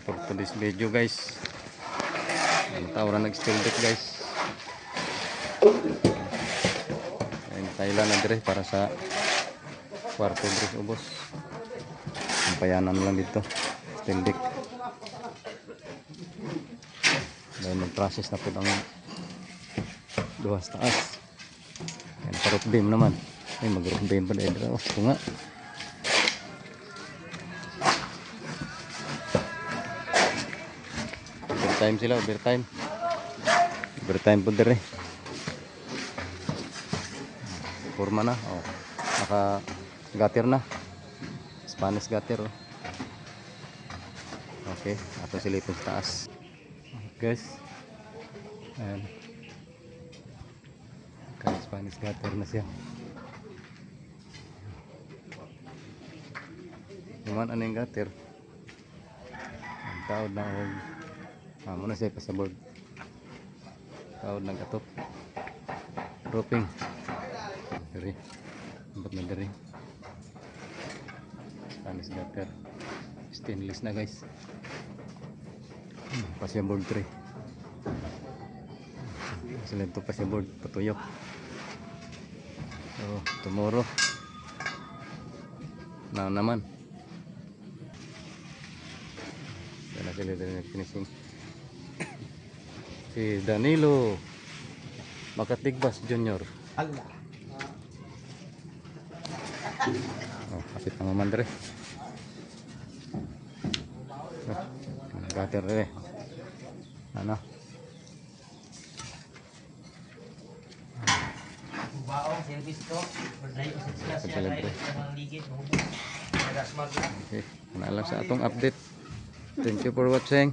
for today's video guys. Tao na nag-still deck guys. Ayun, Thailand na dire para sa kwarto dire ubos. Payanan lang dito. Still deck. Dahil mag-process na po ang duwas taas. Ayan, parot beam naman. Ay, mag-roof beam pa dahil dito. Oh, nga. Overtime sila, overtime. Overtime po dire. Forma na. Oh. Naka-gutter na. Spanish gutter. Oh. Okay, ato silipin sa taas. Guys. Ayan. Spanish gutter na siya. Naman ano yung gutter? Ang taod na muna siya pa sa board. Taod ng katop. Roofing. Dari. Ba't na dari? Spanish gutter. Stainless na guys. Pasya board 3. Sila ito pasya board. Patuyok. So, tomorrow. Na naman. Yan na sila din finishing. Si Danilo Makatigbas Junior. Allah. Oh, kapit na mamandre. Gutter rin. Ano? Baong service to. Berdaya usap sila siya guys. Ang ligid. Nagasmag lang. Okay. Ano lang sa atong update. Thank you for watching.